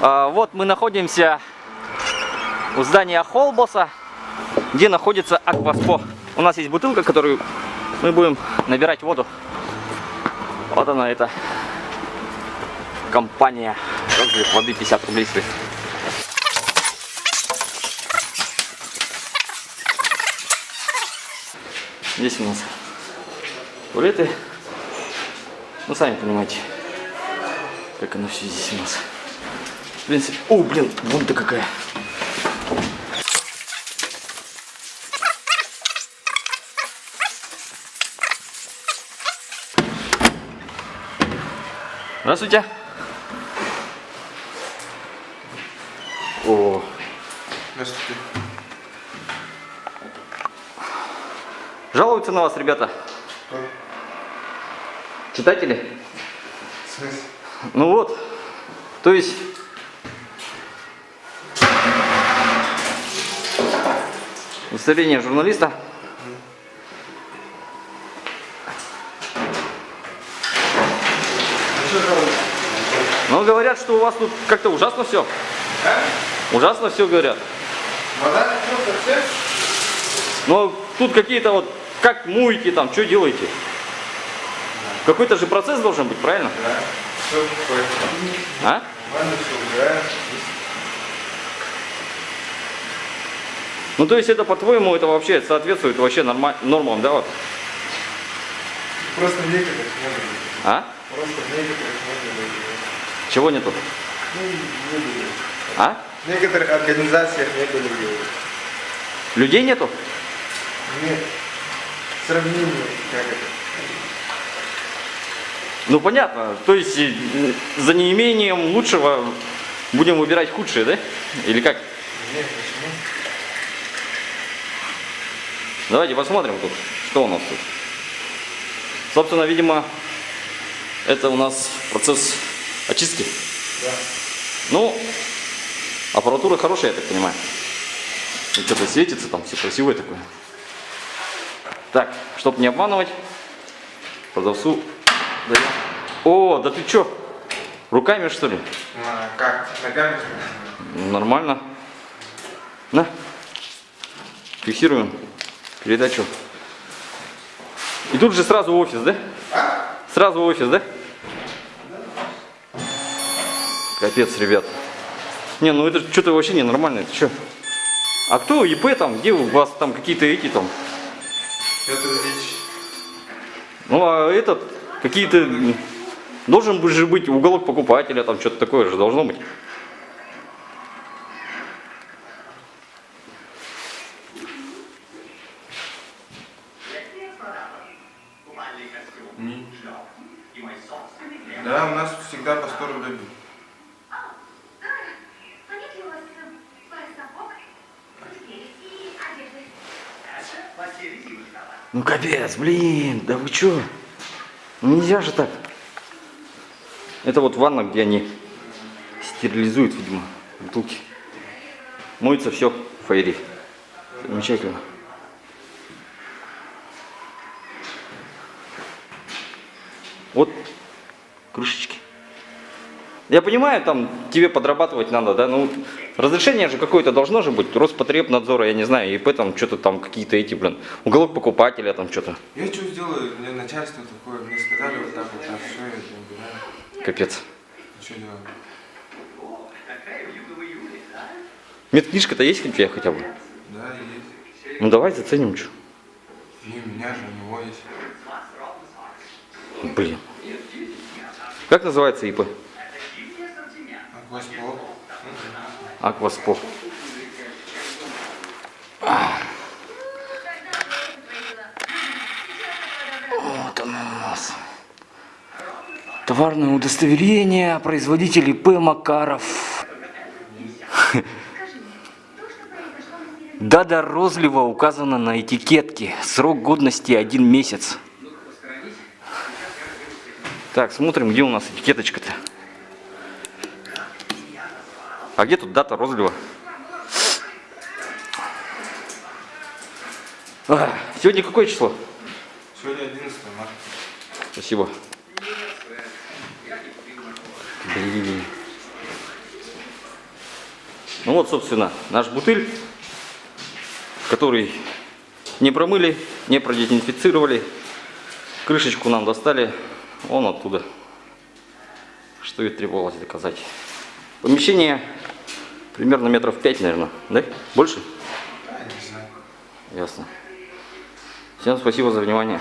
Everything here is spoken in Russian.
Вот мы находимся у здания Холбоса, где находится Акваспо. У нас есть бутылка, которую мы будем набирать воду. Вот она, эта компания. Разлив воды 50 рублей стоит. Здесь у нас туалеты. Ну, сами понимаете, как оно все здесь у нас. В принципе, о, блин, вон-то какая. Здравствуйте. О. Здравствуйте. Жалуются на вас, ребята. Кто? Читатели? В смысле? Ну вот. То есть... Удостоверение журналиста. Ну, говорят, что у вас тут как-то ужасно все. А? Ужасно все говорят. Вода не совсем? Но тут какие-то вот, как моете там, что делаете? Какой-то же процесс должен быть, правильно? Да. Все такое. А? Ванну все убираем. Ну, то есть это, по-твоему, это вообще соответствует вообще нормам, да? Вот? Просто некоторых можно делать. А? Просто некоторых можно делать. Чего нету? Ну, не буду. А? В некоторых организациях не буду делать. Людей нету? Нет. Сравнение, как это? Ну, понятно. То есть за неимением лучшего будем выбирать худшее, да? Или как? Нет, почему? Давайте посмотрим тут, что у нас тут. Собственно, видимо, это у нас процесс очистки. Да. Ну, аппаратура хорошая, я так понимаю. И что-то светится там, все красивое такое. Так, чтобы не обманывать, продавцу даем. О, да ты чё? Руками, что ли? А, как? Ногами? Нормально. На. Фиксируем передачу. И тут же сразу в офис, да? Сразу в офис, да? Капец, ребят. Не, ну это что-то вообще ненормально. Это что? А кто ИП там? Где у вас там какие-то эти там? Это Ильич. Ну а этот, какие-то... Должен же быть уголок покупателя, там что-то такое же должно быть. Да, у нас всегда по 100 рублей. Ну капец, блин, да вы чё? Ну нельзя же так. Это вот ванна, где они стерилизуют, видимо, бутылки. Моется все в фейри. Замечательно. Вот крышечки. Я понимаю, там тебе подрабатывать надо, да? Ну, разрешение же какое-то должно же быть. Роспотребнадзора, я не знаю, ИП там что-то там какие-то эти, блин, уголок покупателя там что-то. Я что сделаю? Мне начальство такое, мне сказали вот так, все, я не убираю. Капец. Что делать? Медкнижка-то есть у тебя хотя бы? Да, есть. Ну давай заценим, что. И у меня же у него есть. Блин. Как называется ИП? Акваспо. Акваспо. Вот оно у нас. Товарное удостоверение, производитель ИП Макаров. Дата розлива указана на этикетке. Срок годности 1 месяц. Так, смотрим, где у нас этикеточка-то. А где тут дата розлива? Сегодня какое число? Сегодня 11 марта. Спасибо. Блин. Ну вот, собственно, наш бутыль, который не промыли, не продезинфицировали. Крышечку нам достали вон оттуда, что и требовалось доказать. Помещение примерно метров 5, наверное, да? Больше? Да, не знаю. Ясно. Всем спасибо за внимание.